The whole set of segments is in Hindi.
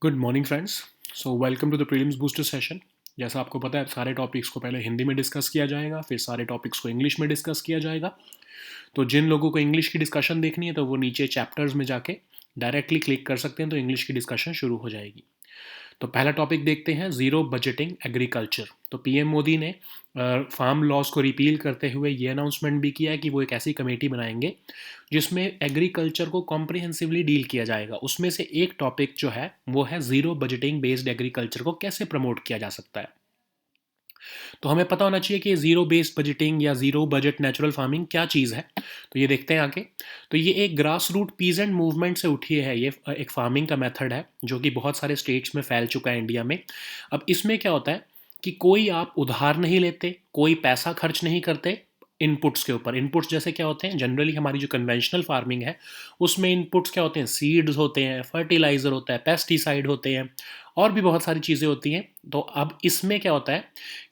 Good morning friends. Welcome to the prelims booster session. जैसा आपको पता है, सारे टॉपिक्स को पहले हिंदी में डिस्कस किया जाएगा, फिर सारे टॉपिक्स को इंग्लिश में डिस्कस किया जाएगा। तो जिन लोगों को इंग्लिश की डिस्कशन देखनी है तो वो नीचे चैप्टर्स में जाके डायरेक्टली क्लिक कर सकते हैं, तो इंग्लिश की डिस्कशन शुरू हो जाएगी। तो पहला टॉपिक देखते हैं, ज़ीरो बजटिंग एग्रीकल्चर। तो पीएम मोदी ने फार्म लॉज को रिपील करते हुए ये अनाउंसमेंट भी किया है कि वो एक ऐसी कमेटी बनाएंगे जिसमें एग्रीकल्चर को कॉम्प्रिहेंसिवली डील किया जाएगा। उसमें से एक टॉपिक जो है वो है ज़ीरो बजटिंग बेस्ड एग्रीकल्चर को कैसे प्रमोट किया जा सकता है। तो हमें पता होना चाहिए कि ज़ीरो बेस्ड बजटिंग या ज़ीरो बजट नेचुरल फार्मिंग क्या चीज़ है। तो ये देखते हैं आगे। तो ये एक ग्रास रूट पीजेंट मूवमेंट से उठी है। ये एक फार्मिंग का मेथड है जो कि बहुत सारे स्टेट्स में फैल चुका है इंडिया में। अब इसमें क्या होता है कि कोई आप उधार नहीं लेते, कोई पैसा खर्च नहीं करते इनपुट्स के ऊपर। इनपुट्स जैसे क्या होते हैं, जनरली हमारी जो कन्वेंशनल फार्मिंग है उसमें इनपुट्स क्या होते हैं, सीड्स होते हैं, फर्टिलाइज़र होता है, पेस्टिसाइड होते हैं, और भी बहुत सारी चीज़ें होती हैं। तो अब इसमें क्या होता है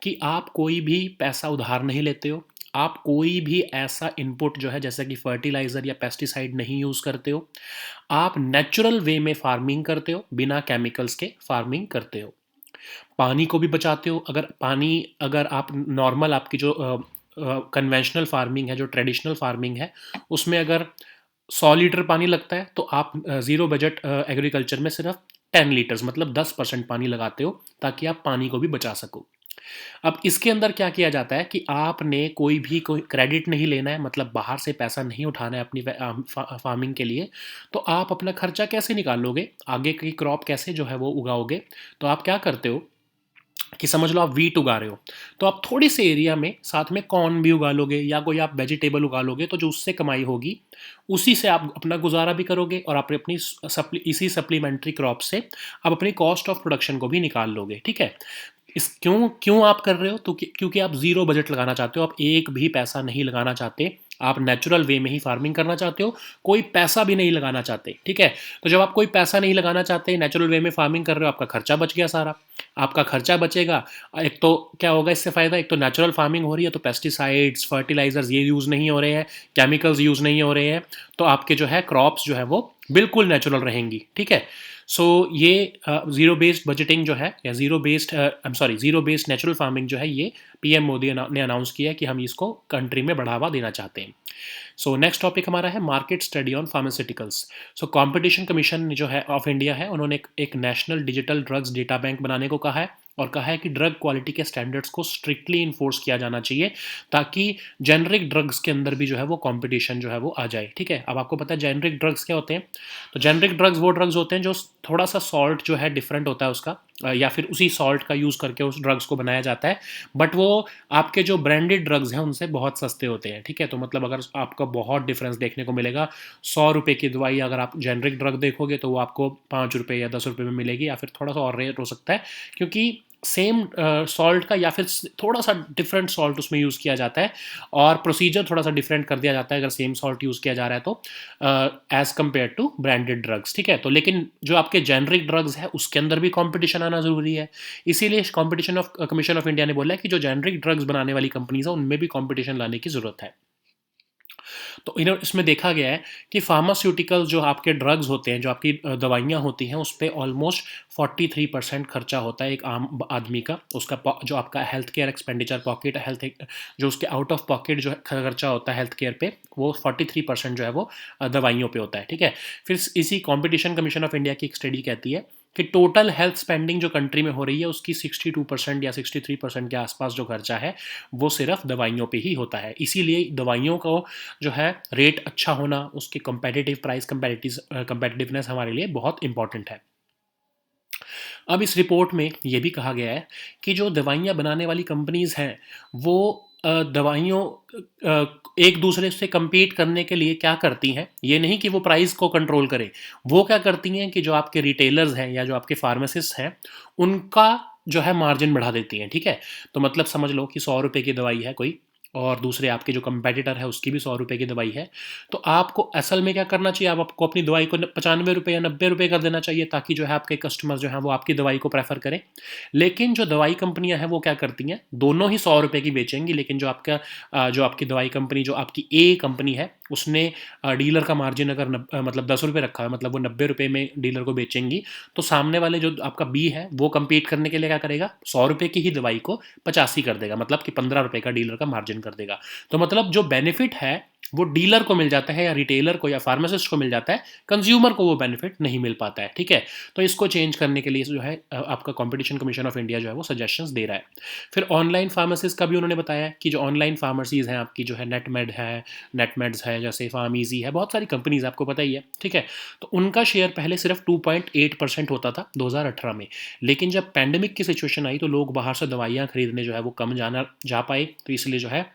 कि आप कोई भी पैसा उधार नहीं लेते हो, आप कोई भी ऐसा इनपुट जो है जैसे कि फर्टिलाइज़र या पेस्टिसाइड नहीं यूज़ करते हो, आप नेचुरल वे में फार्मिंग करते हो, बिना केमिकल्स के फार्मिंग करते हो। पानी को भी बचाते हो। अगर आप नॉर्मल आपकी जो कन्वेंशनल फार्मिंग है, जो ट्रेडिशनल फार्मिंग है, उसमें अगर 100 लीटर पानी लगता है तो आप ज़ीरो बजट एग्रीकल्चर में सिर्फ 10 लीटर्स मतलब 10% पानी लगाते हो, ताकि आप पानी को भी बचा सको। अब इसके अंदर क्या किया जाता है कि आपने कोई क्रेडिट नहीं लेना है, मतलब बाहर से पैसा नहीं उठाना है अपनी फार्मिंग के लिए। तो आप अपना खर्चा कैसे निकालोगे, आगे की क्रॉप कैसे जो है वो उगाओगे। तो आप क्या करते हो कि समझ लो आप वीट उगा रहे हो, तो आप थोड़ी से एरिया में साथ में कॉर्न भी उगा लोगे या कोई आप वेजिटेबल उगा लोगे, तो जो उससे कमाई होगी उसी से आप अपना गुजारा भी करोगे, और आप अपनी इसी सप्लीमेंट्री क्रॉप से आप अपनी कॉस्ट ऑफ प्रोडक्शन को भी निकाल लोगे। ठीक है। इस क्यों क्यों आप कर रहे हो, तो क्योंकि आप ज़ीरो बजट लगाना चाहते हो, आप एक भी पैसा नहीं लगाना चाहते, आप नेचुरल वे में ही फार्मिंग करना चाहते हो, कोई पैसा भी नहीं लगाना चाहते। ठीक है। तो जब आप कोई पैसा नहीं लगाना चाहते, नेचुरल वे में फार्मिंग कर रहे हो, आपका खर्चा बच गया सारा। आपका खर्चा बचेगा, एक तो क्या होगा इससे फ़ायदा, एक तो नेचुरल फार्मिंग हो रही है तो पेस्टिसाइड्स फर्टिलाइजर्स ये यूज़ नहीं हो रहे हैं, केमिकल्स यूज़ नहीं हो रहे हैं, तो आपके जो है क्रॉप्स जो है वो बिल्कुल नेचुरल रहेंगी। ठीक है। सो ये ज़ीरो बेस्ड बजटिंग जो है, या ज़ीरो बेस्ड नेचुरल फार्मिंग जो है, ये पीएम मोदी ने अनाउंस किया है कि हम इसको कंट्री में बढ़ावा देना चाहते हैं। सो नेक्स्ट टॉपिक हमारा है market study on pharmaceuticals. So competition commission जो है ऑफ इंडिया है, उन्होंने एक national digital drugs data bank बनाने को कहा है, और कहा है कि ड्रग क्वालिटी के स्टैंडर्ड्स को स्ट्रिक्टली इन्फोर्स किया जाना चाहिए, ताकि जेनरिक ड्रग्स के अंदर भी जो है वो कंपटीशन जो है वो आ जाए। ठीक है। अब आपको पता है जेनरिक ड्रग्स क्या होते हैं। तो जेनरिक ड्रग्स वो ड्रग्स होते हैं जो थोड़ा सा सॉल्ट जो है डिफरेंट होता है उसका, या फिर उसी सॉल्ट का यूज़ करके उस ड्रग्स को बनाया जाता है, बट वो आपके जो ब्रांडेड ड्रग्स हैं उनसे बहुत सस्ते होते हैं। ठीक है। तो मतलब अगर आपका बहुत डिफरेंस देखने को मिलेगा, 100 रुपये की दवाई अगर आप जेनरिक ड्रग देखोगे तो वो आपको 5 रुपये या 10 रुपये में मिलेगी, या फिर थोड़ा सा और रेट हो सकता है, क्योंकि सेम सॉल्ट का या फिर थोड़ा सा डिफरेंट सॉल्ट उसमें यूज़ किया जाता है, और प्रोसीजर थोड़ा सा डिफरेंट कर दिया जाता है अगर सेम सॉल्ट यूज़ किया जा रहा है तो, as compare to branded drugs. ठीक है। तो लेकिन जो आपके जेनरिक ड्रग्स है उसके अंदर भी कंपटीशन आना ज़रूरी है। इसीलिए कमीशन ऑफ इंडिया ने बोला है कि जो जेनरिक ड्रग्स बनाने वाली कंपनीज है उनमें भी कंपटीशन लाने की ज़रूरत है। तो इसमें देखा गया है कि फार्मास्यूटिकल जो आपके ड्रग्स होते हैं, जो आपकी दवाइयाँ होती हैं, उस पर ऑलमोस्ट 43% खर्चा होता है एक आम आदमी का। उसका जो आपका health care expenditure pocket health, जो उसके आउट ऑफ पॉकेट जो खर्चा होता है हेल्थ केयर पे, वो 43% जो है वो दवाइयों पे होता है। ठीक है। फिर इसी कॉम्पिटिशन कमीशन ऑफ इंडिया की एक स्टडी कहती है कि टोटल हेल्थ स्पेंडिंग जो कंट्री में हो रही है उसकी 62% या 63% के आसपास जो खर्चा है वो सिर्फ दवाइयों पे ही होता है। इसीलिए दवाइयों को जो है रेट अच्छा होना, उसकी कंपेटिटिव प्राइस कंपेटिटिवनेस हमारे लिए बहुत इंपॉर्टेंट है। अब इस रिपोर्ट में ये भी कहा गया है कि जो दवाइयाँ बनाने वाली कंपनीज़ हैं वो दवाइयों एक दूसरे से compete करने के लिए क्या करती हैं, ये नहीं कि वो प्राइस को कंट्रोल करें। वो क्या करती हैं कि जो आपके रिटेलर्स हैं या जो आपके फार्मासिस्ट हैं उनका जो है मार्जिन बढ़ा देती हैं। ठीक है। तो मतलब समझ लो कि 100 रुपये की दवाई है कोई, और दूसरे आपके जो कंपेटिटर है उसकी भी 100 रुपये की दवाई है, तो आपको असल में क्या करना चाहिए, आपको अपनी दवाई को 95 रुपये या 90 रुपये कर देना चाहिए, ताकि जो है आपके कस्टमर जो हैं वो आपकी दवाई को प्रेफर करें। लेकिन जो दवाई कंपनियां हैं वो क्या करती हैं, दोनों ही 100 रुपये की बेचेंगी, लेकिन जो आपकी दवाई कंपनी, जो आपकी ए कंपनी है, उसने डीलर का मार्जिन अगर मतलब 10 रुपये रखा है, मतलब वो 90 रुपये में डीलर को बेचेंगी, तो सामने वाले जो आपका बी है वो कम्पीट करने के लिए क्या करेगा, 100 रुपये की ही दवाई को 85 कर देगा, मतलब कि 15 रुपये का डीलर का मार्जिन कर देगा। तो मतलब जो बेनिफिट है वो डीलर को मिल जाता है या रिटेलर को या फार्मासिस्ट को मिल जाता है, कंज्यूमर को वो बेनिफिट नहीं मिल पाता है। ठीक है, तो इसको चेंज करने के लिए जो है आपका कंपटीशन कमीशन ऑफ इंडिया जो है वो सजेशंस दे रहा है। फिर ऑनलाइन फार्मेसिस्ट का भी उन्होंने बताया कि जो ऑनलाइन फार्मेसीज हैं आपकी, जो है नेटमेड्स है, जैसे फार्मीजी है, बहुत सारी कंपनीज आपको पता ही है। ठीक है, तो उनका शेयर पहले सिर्फ 2.8% होता था 2018 में, लेकिन जब पैंडेमिक की सिचुएशन आई तो लोग बाहर से दवाइयाँ खरीदने जो है वो कम जा पाए, तो इसलिए जो है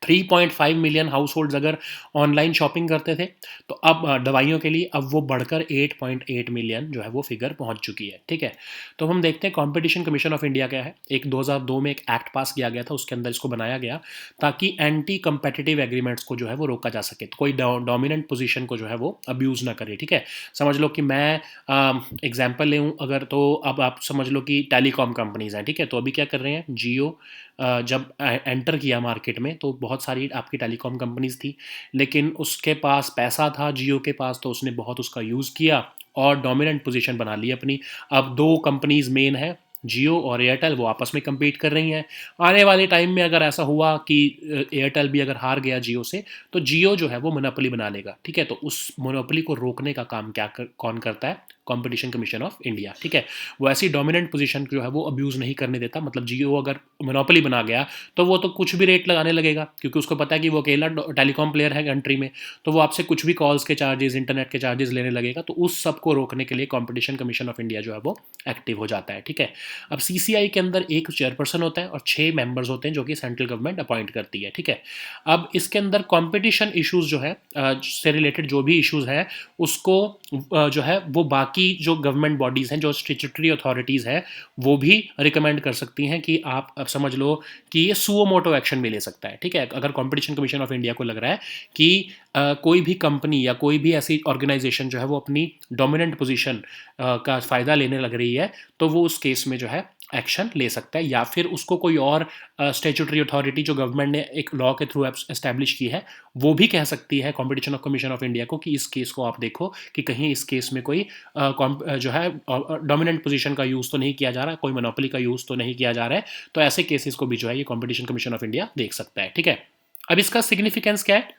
3.5 मिलियन हाउस होल्ड्स अगर ऑनलाइन शॉपिंग करते थे, तो अब दवाइयों के लिए अब वो बढ़कर 8.8 मिलियन जो है वो फिगर पहुंच चुकी है। ठीक है, तो हम देखते हैं कंपटीशन कमीशन ऑफ इंडिया क्या है। एक 2002 में एक एक्ट पास किया गया था, उसके अंदर इसको बनाया गया ताकि एंटी कंपेटिटिव एग्रीमेंट्स को जो है वो रोका जा सके, तो कोई डोमिनेंट पोजीशन को जो है वो अब्यूज़ ना करे। ठीक है, समझ लो कि मैं एग्जाम्पल ले अगर, तो अब आप समझ लो कि टेलीकॉम कंपनीज हैं। ठीक है, तो अभी क्या कर रहे हैं, जियो जब एंटर किया मार्केट में तो बहुत सारी आपकी टेलीकॉम कंपनीज थी, लेकिन उसके पास पैसा था जियो के पास, तो उसने बहुत उसका यूज़ किया और डोमिनेंट पोजीशन बना ली अपनी। अब दो कंपनीज मेन है, जियो और एयरटेल, वो आपस में compete कर रही हैं। आने वाले टाइम में अगर ऐसा हुआ कि एयरटेल भी अगर हार गया जियो से, तो जियो जो है वो मोनोपोली बना लेगा। ठीक है, तो उस मोनोपोली को रोकने का काम कौन करता है, कंपटीशन कमीशन ऑफ इंडिया। ठीक है, वो ऐसी डोमिनेंट पोजीशन जो है वो अब्यूज़ नहीं करने देता। मतलब जियो अगर मोनोपोली बना गया तो वो तो कुछ भी रेट लगाने लगेगा, क्योंकि उसको पता है कि वो अकेला टेलीकॉम प्लेयर है कंट्री में, तो वो आपसे कुछ भी कॉल्स के चार्जेस, इंटरनेट के चार्जेस लेने लगेगा। तो उस सब को रोकने के लिए कंपटीशन कमीशन ऑफ इंडिया जो है वो एक्टिव हो जाता है। ठीक है, अब सीसीआई के अंदर एक चेयरपर्सन होता है और 6 मेंबर्स होते हैं जो कि सेंट्रल गवर्नमेंट अपॉइंट करती है। ठीक है, अब इसके अंदर कंपटीशन इश्यूज जो है से रिलेटेड जो भी इश्यूज है उसको जो है वो बाकी जो गवर्नमेंट बॉडीज़ हैं, जो स्टैट्यूटरी अथॉरिटीज़ है, वो भी रिकमेंड कर सकती हैं कि आप अब समझ लो कि ये सुओ मोटो एक्शन भी ले सकता है। ठीक है, अगर कंपटीशन कमीशन ऑफ इंडिया को लग रहा है कि कोई भी कंपनी या कोई भी ऐसी ऑर्गेनाइजेशन जो है वो अपनी डोमिनेंट पोजीशन का फ़ायदा लेने लग रही है, तो वो उस केस में जो है एक्शन ले सकता है, या फिर उसको कोई और स्टैट्यूटरी अथॉरिटी जो गवर्नमेंट ने एक लॉ के थ्रू एस्टैब्लिश की है, वो भी कह सकती है competition of commission of India को कि इस केस को आप देखो कि कहीं इस केस में कोई जो है डोमिनेंट पोजीशन का यूज़ तो नहीं किया जा रहा है, कोई मोनोपोली का यूज़ तो नहीं किया जा रहा है। तो ऐसे केसेस को भी जो है ये कंपटीशन कमीशन ऑफ इंडिया देख सकता है। ठीक है, अब इसका सिग्निफिकेंस क्या है,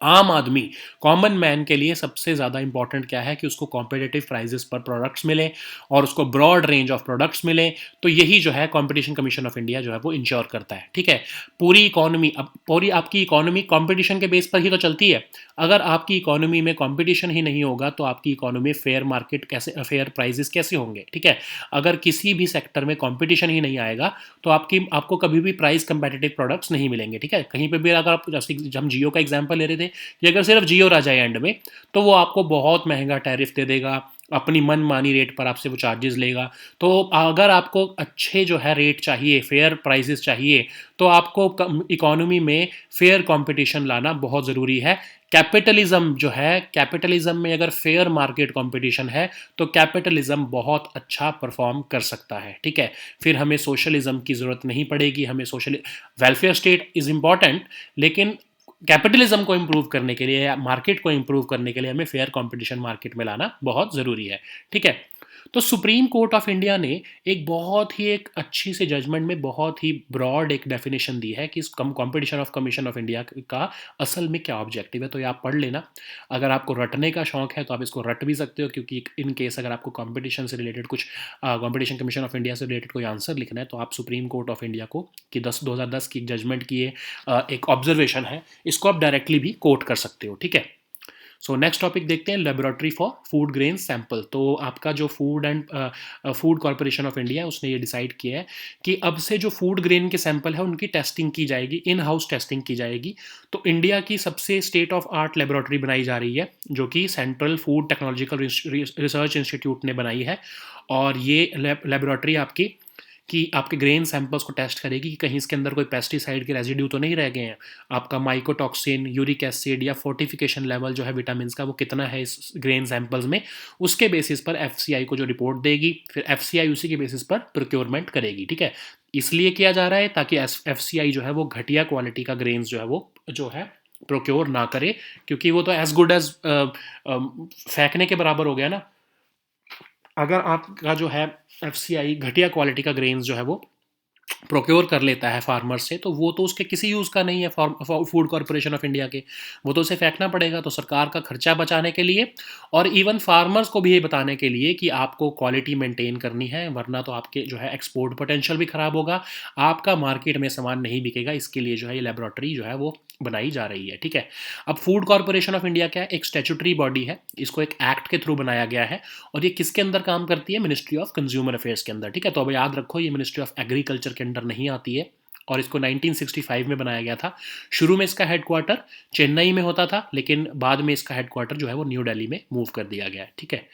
आम आदमी, कॉमन मैन के लिए सबसे ज़्यादा इंपॉर्टेंट क्या है कि उसको कॉम्पिटिटिव प्राइजेस पर प्रोडक्ट्स मिले और उसको ब्रॉड रेंज ऑफ प्रोडक्ट्स मिले। तो यही जो है कंपटीशन कमीशन ऑफ इंडिया जो है वो इंश्योर करता है। ठीक है, पूरी इकोनॉमी, अब पूरी आपकी इकोनॉमी कंपटीशन के बेस पर ही तो चलती है। अगर आपकी इकोनॉमी में कंपटीशन ही नहीं होगा तो आपकी इकोनॉमी फेयर मार्केट कैसे, फेयर प्राइजेस कैसे होंगे। ठीक है, अगर किसी भी सेक्टर में कंपटीशन ही नहीं आएगा तो आपको कभी भी प्राइस कंपेटिटिव प्रोडक्ट्स नहीं मिलेंगे। ठीक है, कहीं पे भी अगर आप, जैसे हम जियो का एग्जांपल ले रहे थे कि अगर सिर्फ जियो रह जाए एंड में, तो वो आपको बहुत महंगा टैरिफ दे देगा, अपनी मनमानी रेट पर आपसे वो चार्जेस लेगा। तो अगर आपको अच्छे जो है रेट चाहिए, फेयर प्राइसेस चाहिए, तो आपको इकोनॉमी में फेयर कंपटीशन लाना बहुत ज़रूरी है। कैपिटलिज्म जो है, कैपिटलिज्म में अगर फेयर मार्केट कंपटीशन है तो कैपिटलिज्म बहुत अच्छा परफॉर्म कर सकता है। ठीक है, फिर हमें सोशलिज्म की ज़रूरत नहीं पड़ेगी। हमें social welfare state is important, लेकिन कैपिटलिज्म को इम्प्रूव करने के लिए या मार्केट को इम्प्रूव करने के लिए हमें फेयर कंपटीशन मार्केट में लाना बहुत ज़रूरी है। ठीक है, तो सुप्रीम कोर्ट ऑफ इंडिया ने एक बहुत ही एक अच्छी से जजमेंट में बहुत ही ब्रॉड एक डेफिनेशन दी है कि इस competition of commission of India का असल में क्या ऑब्जेक्टिव है। तो ये आप पढ़ लेना, अगर आपको रटने का शौक है तो आप इसको रट भी सकते हो, क्योंकि इन केस अगर आपको कंपटीशन से रिलेटेड कुछ कंपटीशन कमीशन ऑफ इंडिया से रिलेटेड कोई आंसर लिखना है तो आप सुप्रीम कोर्ट ऑफ इंडिया को कि 2010 की जजमेंट की ये एक ऑब्जर्वेशन है, इसको आप डायरेक्टली भी कोट कर सकते हो। ठीक है, सो नेक्स्ट टॉपिक देखते हैं, laboratory for food grain sample. तो आपका जो फूड कॉर्पोरेशन ऑफ इंडिया है उसने ये डिसाइड किया है कि अब से जो फूड ग्रेन के सैंपल है उनकी टेस्टिंग की जाएगी, इन हाउस टेस्टिंग की जाएगी। तो इंडिया की सबसे स्टेट ऑफ आर्ट लेबोरेटरी बनाई जा रही है, जो कि central food technological research institute ने बनाई है। और ये लेबोरेटरी आपकी कि आपके ग्रेन सैंपल्स को टेस्ट करेगी कि कहीं इसके अंदर कोई पेस्टिसाइड के रेजिड्यू तो नहीं रह गए हैं, आपका माइकोटॉक्सिन, यूरिक एसिड या फोर्टिफिकेशन लेवल जो है विटामिन का वो कितना है इस ग्रेन सैंपल्स में। उसके बेसिस पर एफसीआई को जो रिपोर्ट देगी, फिर एफसीआई उसी के बेसिस पर प्रोक्योरमेंट करेगी। ठीक है, इसलिए किया जा रहा है ताकि एफसीआई जो है वो घटिया क्वालिटी का ग्रेन्स जो है प्रोक्योर ना करे, क्योंकि वो तो एज गुड एज फेंकने के बराबर हो गया ना। अगर आपका जो है एफसीआई घटिया क्वालिटी का ग्रेन्स जो है वो प्रोक्योर कर लेता है फार्मर से, तो वो तो उसके किसी यूज़ का नहीं है फूड कॉरपोरेशन ऑफ इंडिया के, वो तो उसे फेंकना पड़ेगा। तो सरकार का खर्चा बचाने के लिए और इवन फार्मर्स को भी ये बताने के लिए कि आपको क्वालिटी मेंटेन करनी है, वरना तो आपके जो है एक्सपोर्ट पोटेंशियल भी ख़राब होगा, आपका मार्केट में सामान नहीं बिकेगा। इसके लिए जो है ये लेबोरेटरी जो है वो बनाई जा रही है, ठीक है। अब फूड कॉरपोरेशन ऑफ इंडिया क्या है, एक स्टैट्यूटरी बॉडी है, इसको एक एक्ट के थ्रू बनाया गया है, और ये किसके अंदर काम करती है, मिनिस्ट्री ऑफ कंज्यूमर अफेयर्स के अंदर, ठीक है। तो अब याद रखो ये मिनिस्ट्री ऑफ एग्रीकल्चर के अंडर नहीं आती है, और इसको 1965 में बनाया गया था। शुरू में इसका हेडक्वार्टर चेन्नई में होता था, लेकिन बाद में इसका हेडक्वार्टर जो है वो न्यू दिल्ली में मूव कर दिया गया है, ठीक है।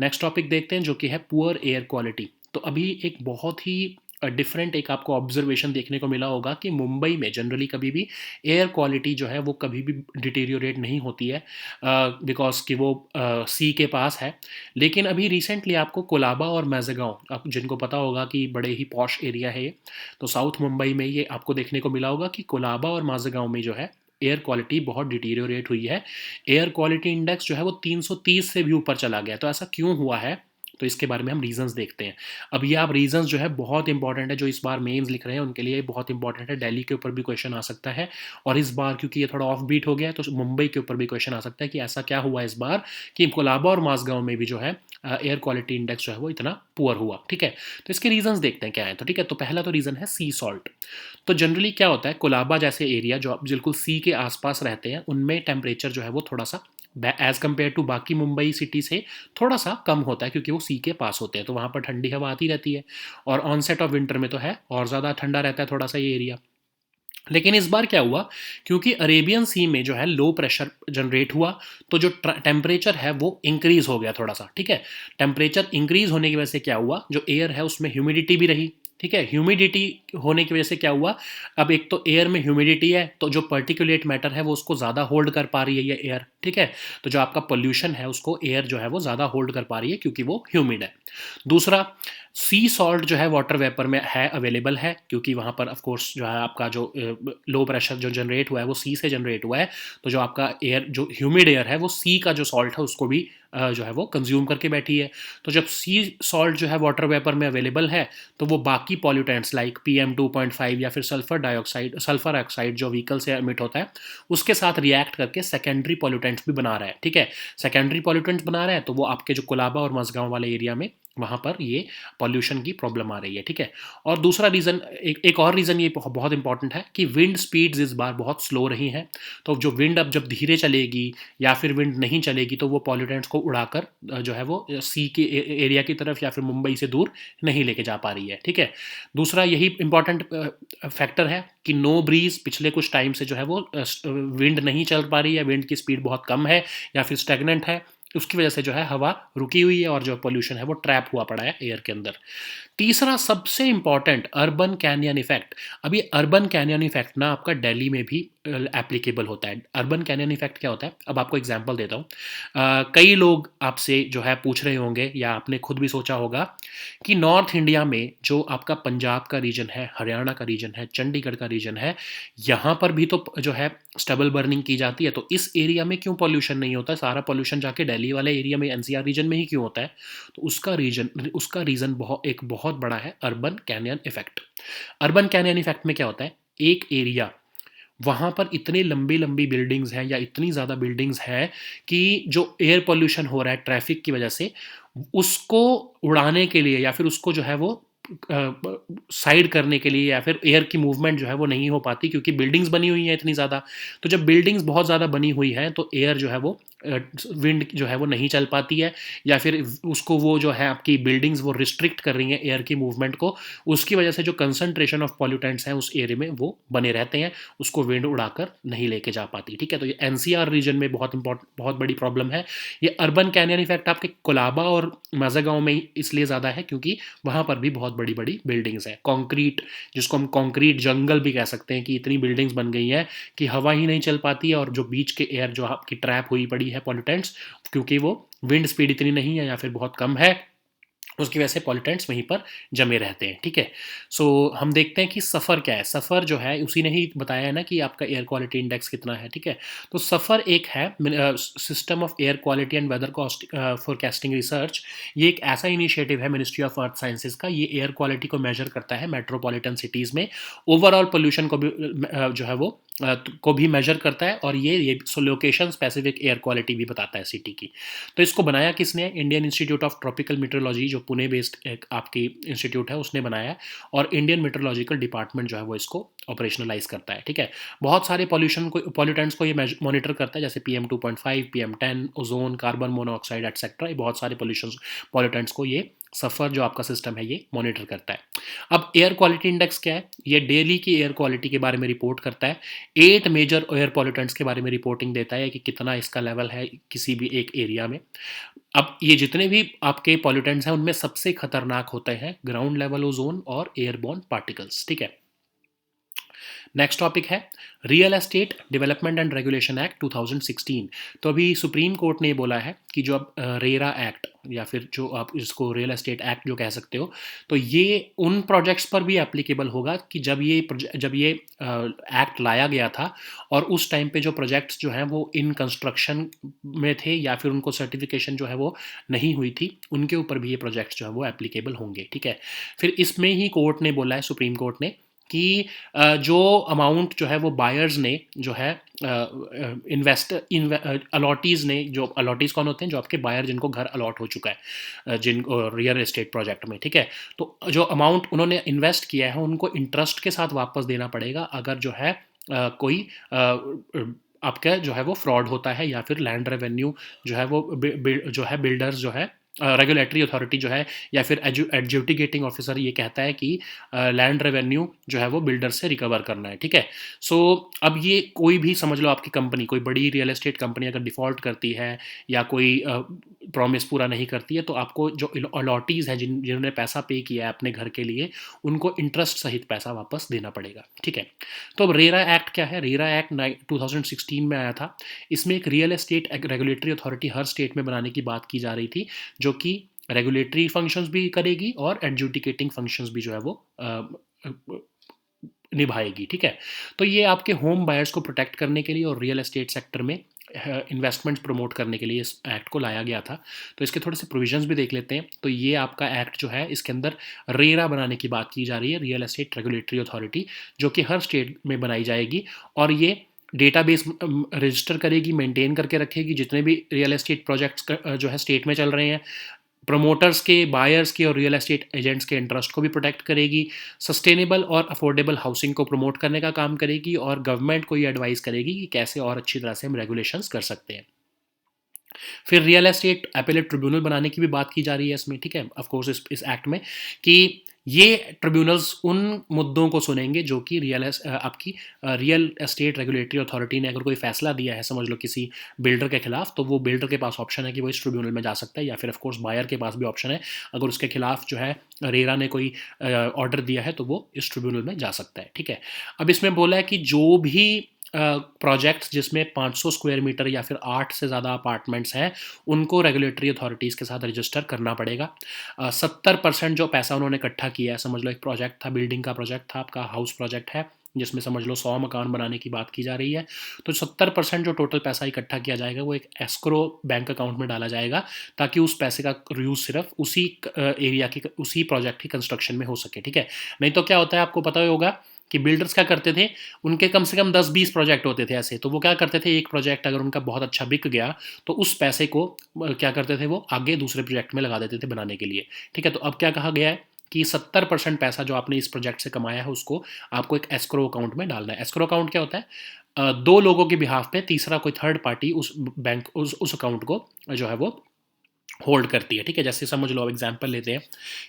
नेक्स्ट टॉपिक देखते हैं जो कि है पुअर एयर क्वालिटी। तो अभी एक बहुत ही डिफरेंट एक आपको ऑब्जर्वेशन देखने को मिला होगा कि मुंबई में जनरली कभी भी एयर क्वालिटी जो है वो कभी भी डिटेरियोरेट नहीं होती है, बिकॉज कि वो सी के पास है। लेकिन अभी रिसेंटली आपको कोलाबा और मैज़गांव, आप जिनको पता होगा कि बड़े ही पॉश एरिया है ये, तो साउथ मुंबई में ये आपको देखने को मिला होगा कि कोलाबा और माझगांव में जो है एयर क्वालिटी बहुत डिटीरियोरेट हुई है। एयर क्वालिटी इंडेक्स जो है वो 330 से भी ऊपर चला गया। तो ऐसा क्यों हुआ है, तो इसके बारे में हम रीजंस देखते हैं। अब ये आप रीजंस जो है बहुत इंपॉर्टेंट है, जो इस बार मेंस लिख रहे हैं उनके लिए बहुत इंपॉर्टेंट है। दिल्ली के ऊपर भी क्वेश्चन आ सकता है, और इस बार क्योंकि ये थोड़ा ऑफ बीट हो गया है तो मुंबई के ऊपर भी क्वेश्चन आ सकता है कि ऐसा क्या हुआ इस बार कि कोलाबा और माझगांव में भी जो है एयर क्वालिटी इंडेक्स जो है वो इतना पुअर हुआ, ठीक है। तो इसके रीजंस देखते हैं क्या है। तो ठीक है, तो पहला तो रीजन है सी सॉल्ट। तो जनरली क्या होता है, कोलाबा जैसे एरिया जो आप बिल्कुल सी के आसपास रहते हैं, उनमें टेम्परेचर जो है वो थोड़ा सा एज़ कम्पेयर टू बाकी मुंबई सिटी से थोड़ा सा कम होता है, क्योंकि वो सी के पास होते हैं, तो वहाँ पर ठंडी हवा आती रहती है। और ऑनसेट ऑफ विंटर में तो है और ज़्यादा ठंडा रहता है थोड़ा सा ये एरिया। लेकिन इस बार क्या हुआ, क्योंकि अरेबियन सी में जो है लो प्रेशर जनरेट हुआ, तो जो टेम्परेचर है वो इंक्रीज हो गया थोड़ा सा, ठीक है। टेम्परेचर इंक्रीज होने की वजह से क्या हुआ, जो एयर है उसमें ह्यूमिडिटी भी रही, ठीक है। ह्यूमिडिटी होने की वजह से क्या हुआ, अब एक तो एयर में ह्यूमिडिटी है, तो जो पर्टिकुलेट मैटर है वो उसको ज़्यादा होल्ड कर पा रही है ये एयर, ठीक है। तो जो आपका पोल्यूशन है उसको एयर जो है वो ज़्यादा होल्ड कर पा रही है, क्योंकि वो ह्यूमिड है। दूसरा, सी सॉल्ट जो है वाटर वेपर में है, अवेलेबल है, क्योंकि वहाँ पर ऑफ कोर्स जो है आपका जो लो प्रेशर जो जनरेट हुआ है वो सी से जनरेट हुआ है, तो जो आपका एयर जो ह्यूमिड एयर है वो सी का जो सॉल्ट है उसको भी जो है वो कंज्यूम करके बैठी है। तो जब सी सॉल्ट जो है वाटर वेपर में अवेलेबल है, तो वो बाकी पॉल्यूटेंट्स लाइक PM2.5 या फिर सल्फर ऑक्साइड जो व्हीकल से एमिट होता है उसके साथ रिएक्ट करके सेकेंडरी पॉल्यूटेंट्स भी बना रहा है, ठीक है। सेकेंडरी पॉल्यूटेंट्स बना रहा है, तो वो आपके जो कोलाबा और मझगांव वाले एरिया में वहाँ पर ये पॉल्यूशन की प्रॉब्लम आ रही है, ठीक है। और दूसरा रीज़न, एक और रीज़न ये बहुत इंपॉर्टेंट है कि विंड स्पीड्स इस बार बहुत स्लो रही हैं। तो जो विंड अब जब धीरे चलेगी या फिर विंड नहीं चलेगी, तो वो पॉल्यूटेंट्स को उड़ाकर जो है वो सी के एरिया की तरफ या फिर मुंबई से दूर नहीं लेके जा पा रही है, ठीक है। दूसरा यही इंपॉर्टेंट फैक्टर है कि नो ब्रीज, पिछले कुछ टाइम से जो है वो विंड नहीं चल पा रही है, विंड की स्पीड बहुत कम है या फिर स्टेगनेंट है, उसकी वजह से जो है हवा रुकी हुई है और जो पोल्यूशन है वो ट्रैप हुआ पड़ा है एयर के अंदर। तीसरा सबसे इंपॉर्टेंट, अर्बन कैनियन इफेक्ट। अब ये अर्बन कैनियन इफेक्ट ना आपका दिल्ली में भी एप्लीकेबल होता है। अर्बन कैनियन इफेक्ट क्या होता है, अब आपको एग्जांपल देता हूँ। कई लोग आपसे जो है पूछ रहे होंगे या आपने खुद भी सोचा होगा कि नॉर्थ इंडिया में जो आपका पंजाब का रीजन है, हरियाणा का रीजन है, चंडीगढ़ का रीजन है, यहाँ पर भी तो जो है स्टबल बर्निंग की जाती है, तो इस एरिया में क्यों पॉल्यूशन नहीं होता, सारा पॉल्यूशन जाके दिल्ली वाले एरिया में एनसीआर रीजन में ही क्यों होता है। तो उसका रीज़न एक बहुत बड़ा है urban canyon effect. Urban canyon effect में क्या होता है, एक एरिया वहाँ पर इतनी लंबी लंबी बिल्डिंग्स हैं या इतनी ज़्यादा बिल्डिंग्स हैं कि जो एयर पोल्यूशन हो रहा है ट्रैफिक की वजह से, उसको उड़ाने के लिए या फिर उसको जो है वो साइड करने के लिए या फिर एयर की मूवमेंट जो है वो नहीं हो पाती, क्योंकि बिल्डिंग्स बनी हुई हैं इतनी ज़्यादा। तो जब बिल्डिंग्स बहुत ज़्यादा बनी हुई हैं तो एयर जो है वो विंड जो है वो नहीं चल पाती है, या फिर उसको वो जो है आपकी बिल्डिंग्स वो रिस्ट्रिक्ट कर रही हैं एयर की मूवमेंट को, उसकी वजह से जो कंसंट्रेशन ऑफ पॉल्यूटेंट्स हैं उस एरिया में वो बने रहते हैं, उसको विंड उड़ाकर नहीं लेके जा पाती, ठीक है। तो ये एनसीआर रीजन में बहुत बड़ी प्रॉब्लम है। ये अर्बन कैनियन इफेक्ट आपके कोलाबा और माझगांव में इसलिए ज़्यादा है क्योंकि वहाँ पर भी बहुत बड़ी बड़ी बिल्डिंग्स हैं, कॉन्क्रीट, जिसको हम कॉन्क्रीट जंगल भी कह सकते हैं, कि इतनी बिल्डिंग्स बन गई हैं कि हवा ही नहीं चल पाती है, और जो बीच के एयर जो आपकी ट्रैप हुई पड़ी है पॉल्यूटेंट्स, क्योंकि वो विंड स्पीड इतनी नहीं है या फिर बहुत कम है, उसकी वजह से पॉल्यूटेंट्स वहीं पर जमे रहते हैं, ठीक है। सो हम देखते हैं कि सफ़र क्या है। सफ़र जो है उसी ने ही बताया है ना कि आपका एयर क्वालिटी इंडेक्स कितना है, ठीक है। तो सफ़र एक है system of air quality and weather forecasting research. ये एक ऐसा इनिशिएटिव है मिनिस्ट्री ऑफ अर्थ साइंसेज का। ये एयर क्वालिटी को मेजर करता है मेट्रोपॉलिटन सिटीज़ में, ओवरऑल पोल्यूशन को भी जो है वो को भी मेजर करता है, और ये लोकेशन स्पेसिफिक एयर क्वालिटी भी बताता है सिटी की। तो इसको बनाया किसने? Indian Institute of Tropical Meteorology, जो पुणे बेस्ड एक आपकी इंस्टीट्यूट है, उसने बनाया है। और इंडियन मीटरोलॉजिकल डिपार्टमेंट जो है वो इसको ऑपरेशनलाइज करता है, ठीक है। बहुत सारे पॉल्यूटेंट्स को ये मॉनिटर करता है, जैसे PM2.5, PM10, ozone, carbon monoxide etcetera. ये बहुत सारे पॉल्यूटेंट्स को ये सफ़र जो आपका सिस्टम है ये मॉनिटर करता है। अब एयर क्वालिटी इंडेक्स क्या है? ये डेली की एयर क्वालिटी के बारे में रिपोर्ट करता है। 8 मेजर एयर पॉल्यूटेंट्स के बारे में रिपोर्टिंग देता है कि कितना इसका लेवल है किसी भी एक एरिया में। अब ये जितने भी आपके पॉल्यूटेंट्स हैं उनमें सबसे खतरनाक होते हैं ग्राउंड लेवल ओजोन और एयरबोर्न पार्टिकल्स, ठीक है। नेक्स्ट टॉपिक है real estate development and regulation act 2016। तो अभी सुप्रीम कोर्ट ने बोला है कि जो अब रेरा एक्ट, या फिर जो आप इसको रियल एस्टेट एक्ट जो कह सकते हो, तो ये उन प्रोजेक्ट्स पर भी एप्लीकेबल होगा कि जब ये एक्ट लाया गया था और उस टाइम पे जो प्रोजेक्ट्स जो हैं वो इन कंस्ट्रक्शन में थे या फिर उनको सर्टिफिकेशन जो है वो नहीं हुई थी, उनके ऊपर भी ये प्रोजेक्ट्स जो है वो एप्लीकेबल होंगे, ठीक है। फिर इसमें ही कोर्ट ने बोला है, सुप्रीम कोर्ट ने, कि जो अमाउंट जो है वो बायर्स ने जो है अलॉटीज़ ने, जो अलॉटीज़ कौन होते हैं? जो आपके बायर जिनको घर अलॉट हो चुका है जिन रियल एस्टेट प्रोजेक्ट में, ठीक है। तो जो अमाउंट उन्होंने इन्वेस्ट किया है उनको इंटरेस्ट के साथ वापस देना पड़ेगा अगर जो है कोई आपका जो है वो फ्रॉड होता है, या फिर लैंड रेवेन्यू जो है वो जो है बिल्डर्स जो है रेगुलेटरी अथॉरिटी जो है या फिर एडजुडिकेटिंग ऑफिसर ये कहता है कि लैंड रेवेन्यू जो है वो बिल्डर से रिकवर करना है, ठीक है। सो अब ये कोई भी समझ लो आपकी कंपनी, कोई बड़ी रियल एस्टेट कंपनी अगर डिफ़ॉल्ट करती है या कोई प्रॉमिस पूरा नहीं करती है, तो आपको जो अलॉटीज़ हैं जिन्होंने पैसा पे किया है अपने घर के लिए, उनको इंटरेस्ट सहित पैसा वापस देना पड़ेगा, ठीक है। तो अब रेरा एक्ट क्या है? रेरा एक्ट 2016 में आया था। इसमें एक रियल एस्टेट रेगुलेटरी अथॉरिटी हर स्टेट में बनाने की बात की जा रही थी, जो कि रेगुलेटरी फंक्शंस भी करेगी और एडजुडिकेटिंग फंक्शंस भी जो है वो निभाएगी, ठीक है। तो ये आपके होम बायर्स को प्रोटेक्ट करने के लिए और रियल एस्टेट सेक्टर में इन्वेस्टमेंट्स प्रमोट करने के लिए इस एक्ट को लाया गया था। तो इसके थोड़े से प्रोविजंस भी देख लेते हैं। तो ये आपका एक्ट जो है इसके अंदर रेरा बनाने की बात की जा रही है, रियल एस्टेट रेगुलेटरी अथॉरिटी, जो कि हर स्टेट में बनाई जाएगी, और ये डेटाबेस रजिस्टर करेगी, मेंटेन करके रखेगी जितने भी रियल एस्टेट प्रोजेक्ट्स जो है स्टेट में चल रहे हैं, प्रमोटर्स के, बायर्स के और रियल एस्टेट एजेंट्स के इंटरेस्ट को भी प्रोटेक्ट करेगी, सस्टेनेबल और अफोर्डेबल हाउसिंग को प्रमोट करने का काम करेगी, और गवर्नमेंट को ये एडवाइस करेगी कि कैसे और अच्छी तरह से हम रेगुलेशंस कर सकते हैं। फिर रियल एस्टेट एपेलेट ट्रिब्यूनल बनाने की भी बात की जा रही है इसमें, ठीक है, ऑफ कोर्स इस एक्ट में, कि ये ट्रिब्यूनल्स उन मुद्दों को सुनेंगे जो कि आपकी रियल एस्टेट रेगुलेटरी अथॉरिटी ने अगर कोई फैसला दिया है, समझ लो किसी बिल्डर के खिलाफ, तो वो बिल्डर के पास ऑप्शन है कि वो इस ट्रिब्यूनल में जा सकता है, या फिर ऑफ कोर्स बायर के पास भी ऑप्शन है, अगर उसके खिलाफ जो है रेरा ने कोई ऑर्डर दिया है तो वो इस ट्रिब्यूनल में जा सकता है, ठीक है। अब इसमें बोला है कि जो भी प्रोजेक्ट्स जिसमें 500 स्क्वायर मीटर या फिर 8 से ज़्यादा अपार्टमेंट्स हैं, उनको रेगुलेटरी अथॉरिटीज़ के साथ रजिस्टर करना पड़ेगा। 70% जो पैसा उन्होंने इकट्ठा किया है, समझ लो एक प्रोजेक्ट था, बिल्डिंग का प्रोजेक्ट था, आपका हाउस प्रोजेक्ट है जिसमें समझ लो 100 मकान बनाने की बात की जा रही है, तो 70% जो टोटल पैसा इकट्ठा किया जाएगा वो एक एस्क्रो बैंक अकाउंट में डाला जाएगा, ताकि उस पैसे का यूज़ सिर्फ उसी एरिया की, उसी प्रोजेक्ट की कंस्ट्रक्शन में हो सके, ठीक है। नहीं तो क्या होता है, आपको पता ही होगा कि बिल्डर्स क्या करते थे, उनके कम से कम 10-20 प्रोजेक्ट होते थे ऐसे, तो वो क्या करते थे, एक प्रोजेक्ट अगर उनका बहुत अच्छा बिक गया तो उस पैसे को क्या करते थे, वो आगे दूसरे प्रोजेक्ट में लगा देते थे बनाने के लिए, ठीक है। तो अब क्या कहा गया है कि 70% पैसा जो आपने इस प्रोजेक्ट से कमाया है उसको आपको एक एस्क्रो अकाउंट में डालना है। एस्क्रो अकाउंट क्या होता है? दो लोगों के बिहाफ पे तीसरा कोई थर्ड पार्टी उस बैंक उस अकाउंट को जो है वो होल्ड करती है, ठीक है। जैसे समझ लो, अब एग्जांपल लेते हैं